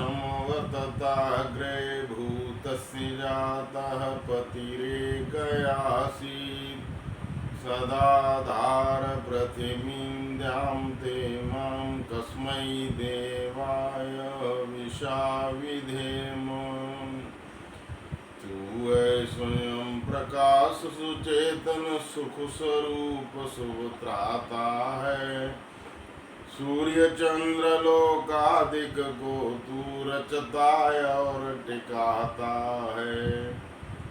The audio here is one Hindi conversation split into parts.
समवतताग्रे भूतस्य जातः पतिरेकयासीत् सदाधार पृथिवीं ते मां कस्मै देवाय विशाविधेम। तू है स्वयं प्रकाश सुचेतन सुख स्वरूप शुभ त्राता है। सूर्य चंद्र लोकादिक को तू रचता और टिकाता है।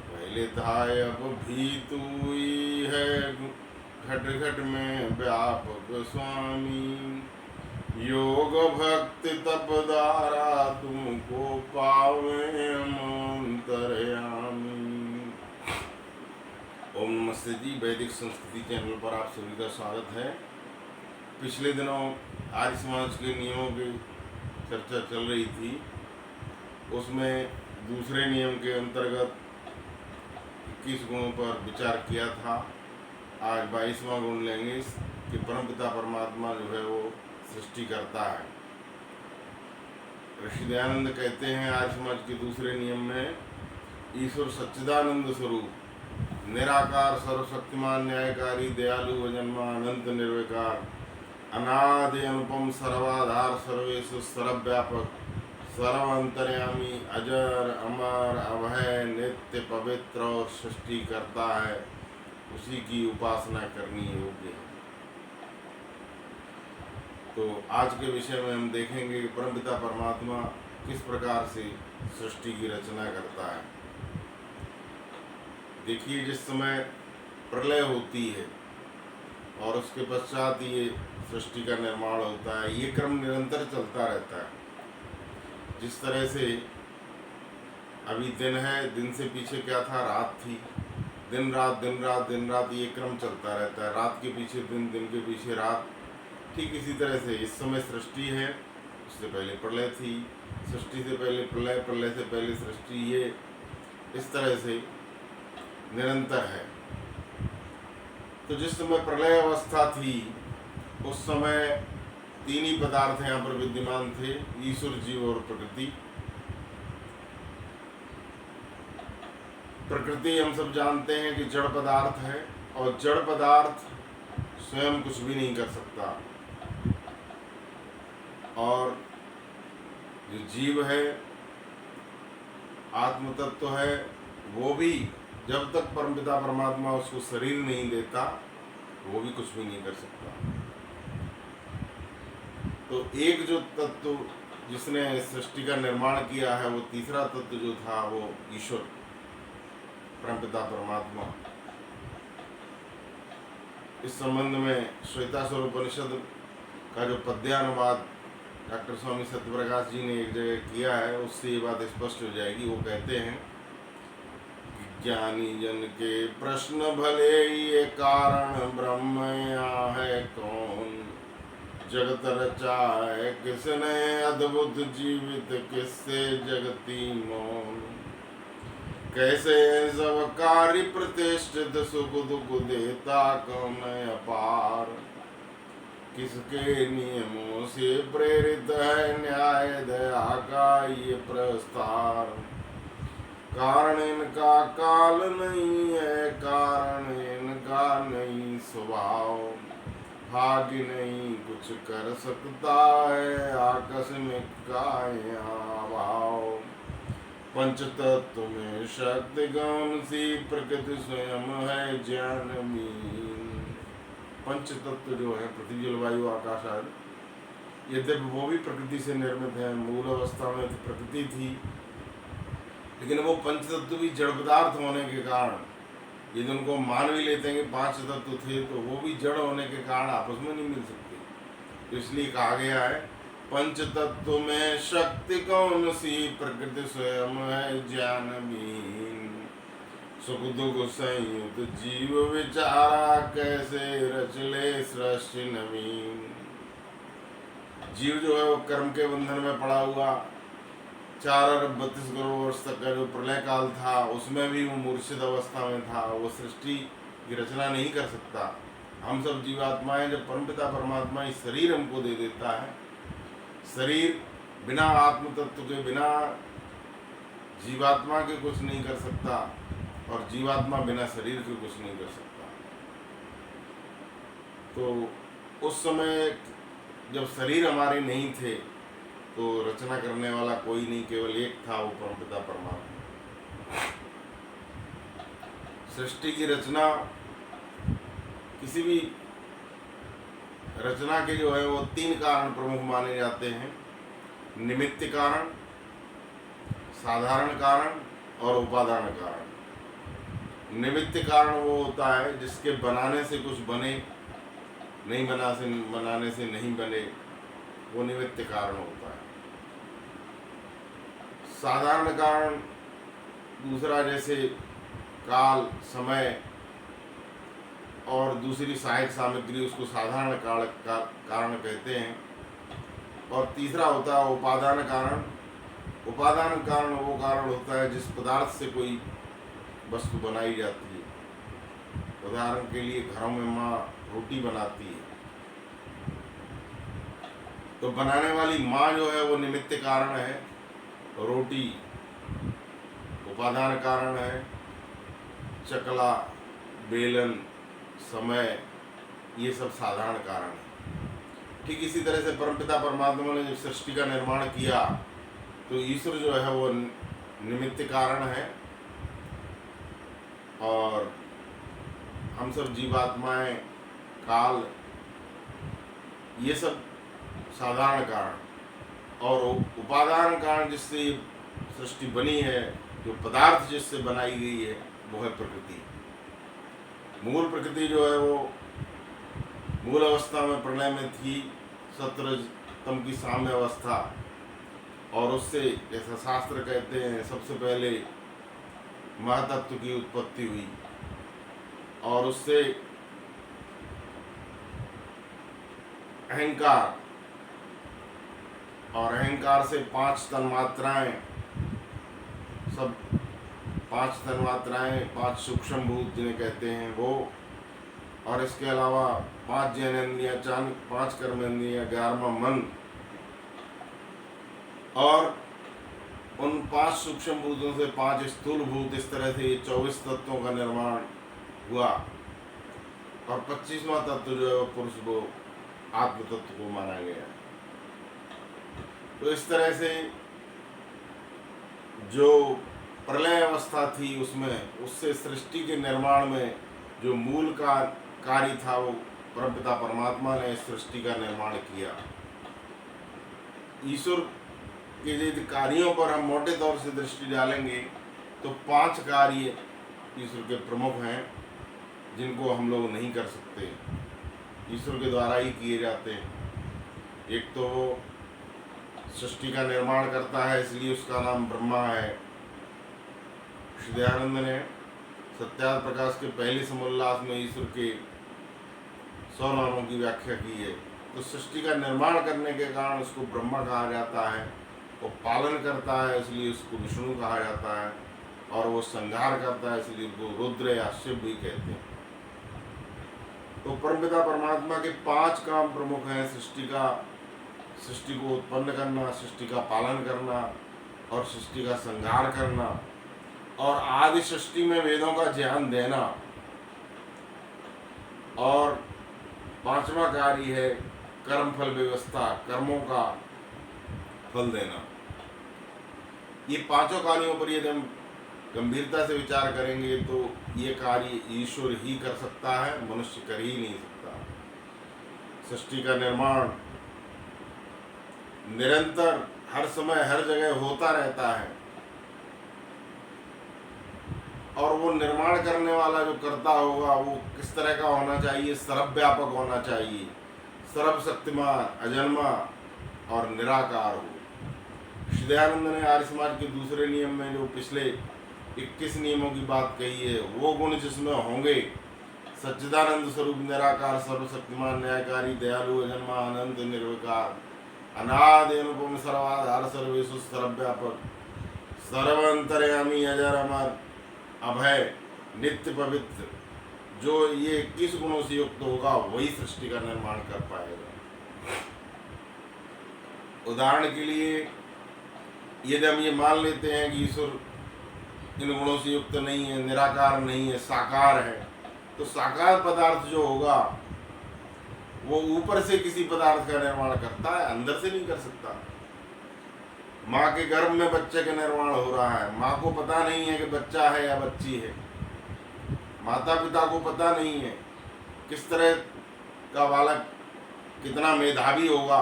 पहले था अब भी तू ही है घट घट में व्यापक स्वामी। योग भक्ति तप द्वारा तुमको पावे अंतर्यामी। ओम नमस्ते जी। वैदिक संस्कृति चैनल पर आप सभी का स्वागत है। पिछले दिनों आर्य समाज के नियमों की चर्चा चल रही थी। उसमें दूसरे नियम के अंतर्गत 21 गुणों पर विचार किया था। आज 22वां गुण लेंगे कि परमपिता परमात्मा जो है वो सृष्टि करता है। ऋषि दयानंद कहते हैं आर्य समाज के दूसरे नियम में, ईश्वर सच्चिदानंद स्वरूप निराकार सर्वशक्तिमान न्यायकारी दयालु अजन्मा अनंत निर्विकार अनादि अनुपम सर्वाधार सर्वेश सर्वव्यापक सर्व अंतर्यामी अजर अमर अभय नित्य पवित्र और सृष्टि करता है। उसी की उपासना करनी योग्य है। तो आज के विषय में हम देखेंगे कि परमपिता परमात्मा किस प्रकार से सृष्टि की रचना करता है। देखिए, जिस समय प्रलय होती है और उसके पश्चात ये सृष्टि का निर्माण होता है, ये क्रम निरंतर चलता रहता है। जिस तरह से अभी दिन है, दिन से पीछे क्या था, रात थी। दिन रात दिन रात दिन रात ये क्रम चलता रहता है। रात के पीछे दिन, दिन के पीछे रात। ठीक इसी तरह से इस समय सृष्टि है, उससे पहले प्रलय थी, सृष्टि से पहले प्रलय, प्रलय से पहले सृष्टि। ये इस तरह से निरंतर है। तो जिस समय प्रलय अवस्था थी उस समय तीन ही पदार्थ यहाँ पर विद्यमान थे, ईश्वर, जीव और प्रकृति। प्रकृति हम सब जानते हैं कि जड़ पदार्थ है और जड़ पदार्थ स्वयं कुछ भी नहीं कर सकता। और जो जीव है, आत्म तत्व है, वो भी जब तक परमपिता परमात्मा उसको शरीर नहीं देता वो भी कुछ भी नहीं कर सकता। तो एक जो तत्व जिसने सृष्टि का निर्माण किया है, वो तीसरा तत्व जो था वो ईश्वर परमपिता परमात्मा। इस संबंध में श्वेतासुर उपनिषद का जो पद्यानुवाद डॉक्टर स्वामी सत्यप्रकाश जी ने एक जगह किया है, उससे ये बात स्पष्ट हो जाएगी। वो कहते हैं, ज्ञानी जन के प्रश्न भले ये कारण ब्रह्म यहाँ है कौन। जगत रचा है किसने अद्भुत जीवित किससे जगती मौन। कैसे सब कार्य प्रतिष्ठित सुख दुख देता कौन अपार। किसके नियमों से प्रेरित है न्याय दया का ये प्रस्तार। कारण इनका काल नहीं है, कारण इनका नहीं स्वभाव। भाग्य नहीं कुछ कर सकता है, आकस्मिक का यहाँ भाव। पंचतत्व में शक्ति गौण सी प्रकृति स्वयं है ज्ञानमीन। पंचतत्व जो है, पृथ्वी जल वायु आकाश आदि, यद्यपि वो भी प्रकृति से निर्मित है। मूल अवस्था में तो प्रकृति थी, लेकिन वो पंचतत्व भी जड़ पदार्थ होने के कारण, यदि उनको मान भी लेते हैं कि 5 तत्व थे, तो वो भी जड़ होने के कारण आपस में नहीं मिल सकते। तो इसलिए कहा गया है, पंचतत्व में शक्ति कौन सी प्रकृति स्वयं है ज्ञानहीन। सुख दुख संयुक्त जीव विचारा कैसे रच ले सृष्टि नवीन। जीव जो है वो कर्म के बंधन में पड़ा हुआ 4 अरब 32 करोड़ वर्ष तक का जो प्रलय काल था, उसमें भी वो मूर्छित अवस्था में था। वो सृष्टि की रचना नहीं कर सकता। हम सब जीवात्माएं, जब परमपिता परमात्मा इस शरीर हमको दे देता है, शरीर बिना आत्म तत्व के, बिना जीवात्मा के कुछ नहीं कर सकता, और जीवात्मा बिना शरीर के कुछ नहीं कर सकता। तो उस समय जब शरीर हमारे नहीं थे तो रचना करने वाला कोई नहीं, केवल एक था, वो परमपिता परमात्मा। सृष्टि की रचना, किसी भी रचना के जो है वो 3 कारण प्रमुख माने जाते हैं: निमित्त कारण, साधारण कारण और उपादान कारण। निमित्त कारण वो होता है जिसके बनाने से कुछ बने, नहीं बनाने से नहीं बने, वो निमित्त कारण होता है। साधारण कारण दूसरा, जैसे काल, समय और दूसरी सहायक सामग्री, उसको साधारण कारण कहते हैं। और तीसरा होता है उपादान कारण। उपादान कारण वो कारण होता है जिस पदार्थ से कोई वस्तु बनाई जाती है। उदाहरण के लिए घरों में माँ रोटी बनाती है, तो बनाने वाली माँ जो है वो निमित्त कारण है, रोटी उपादान कारण है, चकला, बेलन, समय, ये सब साधारण कारण है। ठीक इसी तरह से परमपिता परमात्मा ने जब सृष्टि का निर्माण किया तो ईश्वर जो है वो निमित्त कारण है, और हम सब जीवात्माएं, काल, ये सब साधारण कारण। और उपादान कारण जिससे सृष्टि बनी है, जो पदार्थ जिससे बनाई गई है, वो है प्रकृति। मूल प्रकृति जो है वो मूल अवस्था में प्रलय में थी, सत्रजतम की साम्य अवस्था, और उससे, जैसा शास्त्र कहते हैं, सबसे पहले महातत्व की उत्पत्ति हुई, और उससे अहंकार, और अहंकार से 5 तन्मात्राएं, सब 5 तन्मात्राएं, 5 सूक्ष्म भूत जिन्हें कहते हैं वो, और इसके अलावा 5 ज्ञानेंद्रियां, 5 कर्मेंद्रियां, 11वां मन, और उन 5 सूक्ष्म भूतों से 5 स्थूल भूत, इस तरह से 24 तत्वों का निर्माण हुआ। और 25वां तत्व जो है वो पुरुष, वो आत्म तत्व को माना गया। तो इस तरह से जो प्रलय अवस्था थी उसमें, उससे सृष्टि के निर्माण में जो मूल का कार्य था, वो परमपिता परमात्मा ने सृष्टि का निर्माण किया। ईश्वर के यदि कार्यों पर हम मोटे तौर से दृष्टि डालेंगे तो 5 कार्य ईश्वर के प्रमुख हैं, जिनको हम लोग नहीं कर सकते, ईश्वर के द्वारा ही किए जाते हैं। एक तो वो सृष्टि का निर्माण करता है, इसलिए उसका नाम ब्रह्मा है। श्री दयानंद ने सत्यार्थ प्रकाश के पहले समोल्लास में ईश्वर के 100 नामों की व्याख्या की है। तो सृष्टि का निर्माण करने के कारण उसको ब्रह्मा कहा जाता है, वो पालन करता है इसलिए उसको विष्णु कहा जाता है, और वो संहार करता है इसलिए उसको रुद्र या शिव भी कहते हैं। तो परमपिता परमात्मा के 5 काम प्रमुख हैं: सृष्टि को उत्पन्न करना, सृष्टि का पालन करना, और सृष्टि का संहार करना, और आदि सृष्टि में वेदों का ज्ञान देना, और 5वां कार्य है कर्म फल व्यवस्था, कर्मों का फल देना। ये 5 कार्यों पर यदि हम गंभीरता से विचार करेंगे तो ये कार्य ईश्वर ही कर सकता है, मनुष्य कर ही नहीं सकता। सृष्टि का निर्माण निरंतर, हर समय, हर जगह होता रहता है, और वो निर्माण करने वाला जो करता होगा वो किस तरह का होना चाहिए? सर्वव्यापक होना चाहिए, सर्वशक्तिमान, अजन्मा और निराकार हो। श्री दयानंद ने आर्य समाज के दूसरे नियम में जो पिछले 21 नियमों की बात कही है, वो गुण जिसमें होंगे: सच्चिदानंद स्वरूप, निराकार, सर्वशक्तिमान, न्यायकारी, दयालु, अजन्मा, अनंत, निर्विकार, अनादि, अनुपम, सर्वाधार, सर्वेशु, सर्वव्यापक, सर्वंतर्यामी, अजर, अमर, अभय, नित्य, पवित्र, जो ये 21 गुणों से युक्त होगा वही सृष्टि का निर्माण कर पाएगा। उदाहरण के लिए यदि हम ये मान लेते हैं कि ईश्वर इन गुणों से युक्त नहीं है, निराकार नहीं है, साकार है, तो साकार पदार्थ जो होगा वो ऊपर से किसी पदार्थ का निर्माण करता है, अंदर से नहीं कर सकता। माँ के गर्भ में बच्चे का निर्माण हो रहा है, माँ को पता नहीं है कि बच्चा है या बच्ची है, माता पिता को पता नहीं है किस तरह का बालक कितना मेधावी होगा,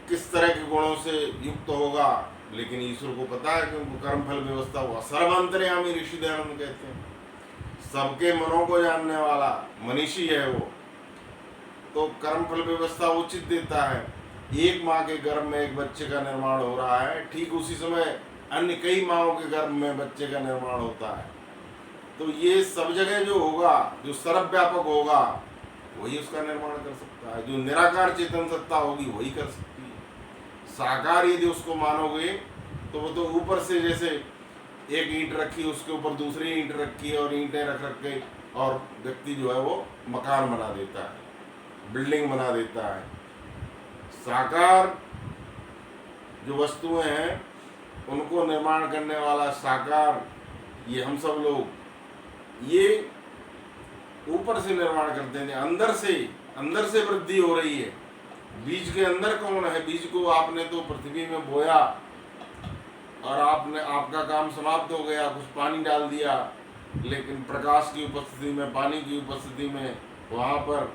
किस तरह के गुणों से युक्त होगा, लेकिन ईश्वर को पता है कि उनको कर्म फल व्यवस्था हुआ। सर्वांतर्यामी ऋषि दयानंद कहते हैं, सबके मनों को जानने वाला मनीषी है वो, तो कर्म फल व्यवस्था उचित देता है। एक माँ के गर्भ में एक बच्चे का निर्माण हो रहा है, ठीक उसी समय अन्य कई माँओं के गर्भ में बच्चे का निर्माण होता है। तो ये सब जगह जो होगा, जो सर्वव्यापक होगा, वही उसका निर्माण कर सकता है। जो निराकार चेतन सत्ता होगी वही कर सकती है। साकार यदि उसको मानोगे तो वो तो ऊपर से जैसे एक ईंट रखी, उसके ऊपर दूसरी ईंट रखी और ईंटें रख के और व्यक्ति जो है वो मकान बना देता है, बिल्डिंग बना देता है। साकार जो वस्तुएं हैं उनको निर्माण करने वाला साकार, ये हम सब लोग ये ऊपर से निर्माण करते हैं, अंदर से वृद्धि हो रही है। बीज के अंदर कौन है? बीज को आपने तो पृथ्वी में बोया और आपका काम समाप्त हो गया, कुछ पानी डाल दिया, लेकिन प्रकाश की उपस्थिति में, पानी की उपस्थिति में वहाँ पर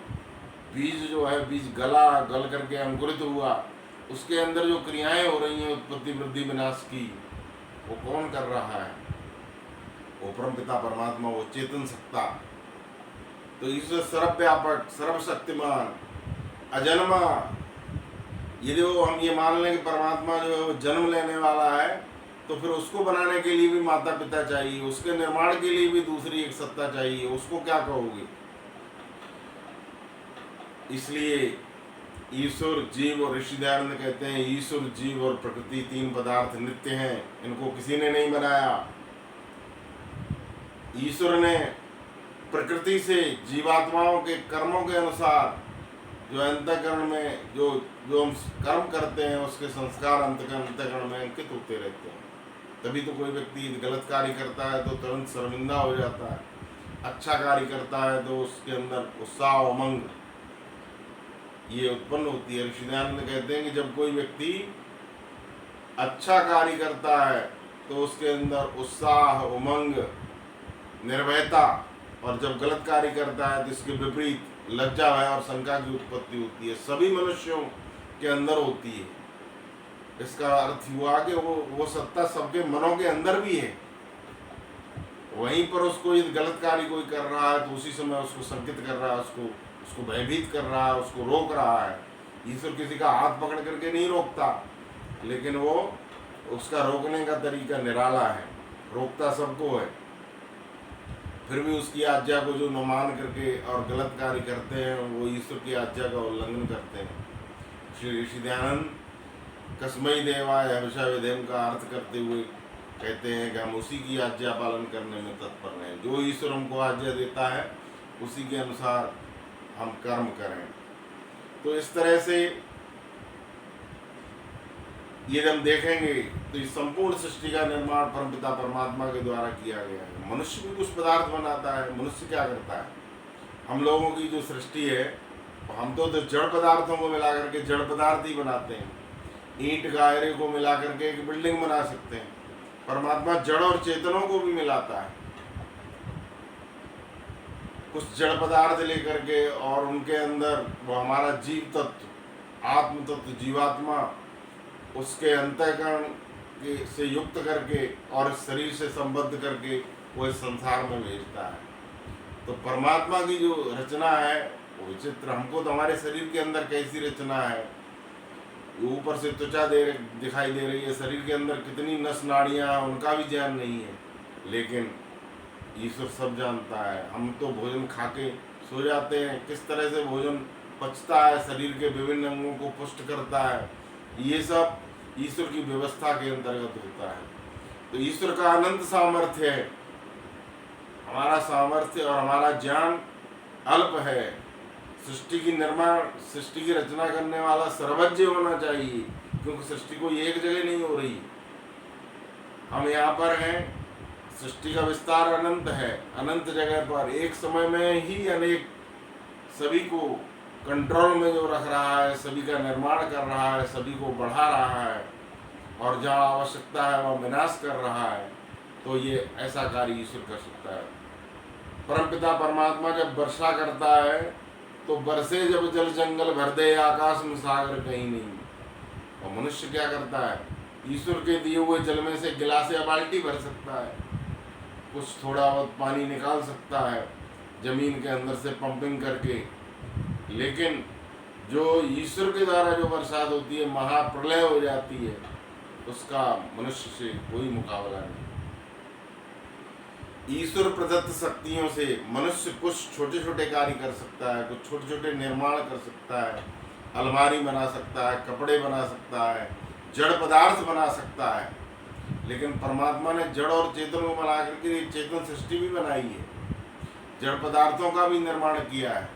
बीज जो है, बीज गल करके अंकुरित हुआ। उसके अंदर जो क्रियाएं हो रही हैं उत्पत्ति वृद्धि विनाश की, वो कौन कर रहा है? वो परमपिता परमात्मा, वो चेतन सत्ता। तो ईश्वर सर्वव्यापक, सर्वशक्तिमान, अजन्मा। यदि वो हम ये मान लें कि परमात्मा जो है वो जन्म लेने वाला है, तो फिर उसको बनाने के लिए भी माता पिता चाहिए, उसके निर्माण के लिए भी दूसरी एक सत्ता चाहिए, उसको क्या कहोगे? इसलिए ईश्वर, जीव और ऋषि दयानंद कहते हैं ईश्वर, जीव और प्रकृति तीन पदार्थ नित्य हैं, इनको किसी ने नहीं बनाया। ईश्वर ने प्रकृति से जीवात्माओं के कर्मों के अनुसार जो अंतःकरण में जो हम कर्म करते हैं उसके संस्कार अंतःकरण में अंकित होते रहते हैं। तभी तो कोई व्यक्ति गलत कार्य करता है तो तुरंत शर्मिंदा हो जाता है, अच्छा कार्य करता है तो उसके अंदर उत्साह उमंग ये उत्पन्न होती है। ऋषि दयानंद कहते हैं कि जब कोई व्यक्ति अच्छा कार्य करता है तो उसके अंदर उत्साह उमंग निर्भयता, और जब गलत कार्य करता है तो इसके विपरीत लज्जा भय और शंका की उत्पत्ति होती है। सभी मनुष्यों के अंदर होती है। इसका अर्थ हुआ कि वो सत्ता सबके मनों के अंदर भी है। वहीं पर उसको यदि गलत कार्य कोई कर रहा है तो उसी समय उसको संकित कर रहा है, उसको भयभीत कर रहा है, उसको रोक रहा है। ईश्वर किसी का हाथ पकड़ करके नहीं रोकता, लेकिन वो उसका रोकने का तरीका निराला है, रोकता सबको है। फिर भी उसकी आज्ञा को जो न मान करके और गलत कार्य करते हैं वो ईश्वर की आज्ञा का उल्लंघन करते हैं। श्री ऋषि दयानंद कस्मई देवाय हमेशा विधेम का अर्थ करते हुए कहते हैं कि हम उसी की आज्ञा पालन करने में तत्पर हैं। जो ईश्वर हमको आज्ञा देता है उसी के अनुसार हम कर्म करें। तो इस तरह से ये हम देखेंगे तो इस संपूर्ण सृष्टि का निर्माण परमपिता परमात्मा के द्वारा किया गया है। मनुष्य भी कुछ पदार्थ बनाता है। मनुष्य क्या करता है? हम लोगों की जो सृष्टि है, हम तो जड़ पदार्थों को मिला करके जड़ पदार्थ ही बनाते हैं। ईंट गायरे को मिला करके एक बिल्डिंग बना सकते हैं। परमात्मा जड़ और चेतनों को भी मिलाता है। कुछ जड़ पदार्थ लेकर के और उनके अंदर वो हमारा जीव तत्व, आत्म तत्व, जीवात्मा, उसके अंतःकरण से युक्त करके और शरीर से संबद्ध करके वो इस संसार में भेजता है। तो परमात्मा की जो रचना है वो विचित्र। हमको तो हमारे शरीर के अंदर कैसी रचना है, ऊपर से त्वचा दिखाई दे रही है, शरीर के अंदर कितनी नस नाड़ियाँ हैं उनका भी ज्ञान नहीं है, लेकिन ईश्वर सब जानता है। हम तो भोजन खा के सो जाते हैं, किस तरह से भोजन पचता है, शरीर के विभिन्न अंगों को पुष्ट करता है, ये सब ईश्वर की व्यवस्था के अंतर्गत होता है। तो ईश्वर का अनंत सामर्थ्य है, हमारा सामर्थ्य और हमारा ज्ञान अल्प है। सृष्टि की रचना करने वाला सर्वज्ञ होना चाहिए, क्योंकि सृष्टि कोई एक जगह नहीं हो रही। हम यहाँ पर हैं, सृष्टि का विस्तार अनंत है, अनंत जगह पर एक समय में ही अनेक सभी को कंट्रोल में जो रख रहा है, सभी का निर्माण कर रहा है, सभी को बढ़ा रहा है, और जहाँ आवश्यकता है वहाँ विनाश कर रहा है। तो ये ऐसा कार्य ईश्वर कर सकता है। परमपिता परमात्मा जब वर्षा करता है तो बरसे जब जल जंगल भर दे, आकाश में सागर कहीं नहीं। और मनुष्य क्या करता है, ईश्वर के दिए हुए जल में से गिलास या बाल्टी भर सकता है, कुछ थोड़ा बहुत पानी निकाल सकता है जमीन के अंदर से पंपिंग करके, लेकिन जो ईश्वर के द्वारा जो बरसात होती है, महाप्रलय हो जाती है, उसका मनुष्य से कोई मुकाबला नहीं। ईश्वर प्रदत्त शक्तियों से मनुष्य कुछ छोटे छोटे कार्य कर सकता है, कुछ छोटे छोटे निर्माण कर सकता है, अलमारी बना सकता है, कपड़े बना सकता है, जड़ पदार्थ बना सकता है। लेकिन परमात्मा ने जड़ और चेतन को मिला करके चेतन सृष्टि भी बनाई है, जड़ पदार्थों का भी निर्माण किया है।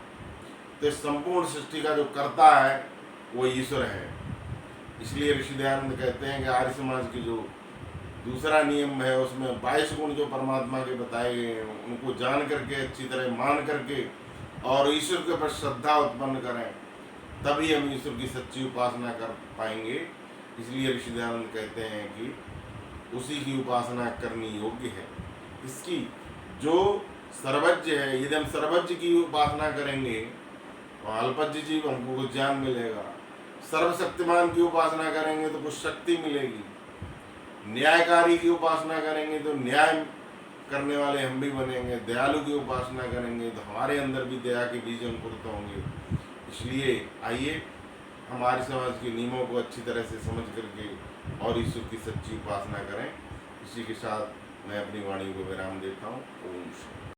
तो इस संपूर्ण सृष्टि का जो कर्ता है वो ईश्वर है। इसलिए ऋषि दयानंद कहते हैं कि आर्य समाज की जो दूसरा नियम है उसमें 22 गुण जो परमात्मा के बताए गए हैं, उनको जान करके, अच्छी तरह मान करके और ईश्वर के ऊपर श्रद्धा उत्पन्न करें, तभी हम ईश्वर की सच्ची उपासना कर पाएंगे। इसलिए ऋषि दयानंद कहते हैं कि उसी की उपासना करनी योग्य है। इसकी जो सर्वज्ञ है, यदि हम सर्वज्ञ की उपासना करेंगे तो अल्पज्ञ जीव हमको कुछ ज्ञान मिलेगा, सर्वशक्तिमान की उपासना करेंगे तो कुछ शक्ति मिलेगी, न्यायकारी की उपासना करेंगे तो न्याय करने वाले हम भी बनेंगे, दयालु की उपासना करेंगे तो हमारे अंदर भी दया के बीज अंकुरित होंगे। इसलिए आइए हमारे समाज के नियमों को अच्छी तरह से समझ करके और ईश्वर की सच्ची उपासना करें। इसी के साथ मैं अपनी वाणी को विराम देता हूँ। ओम शांति।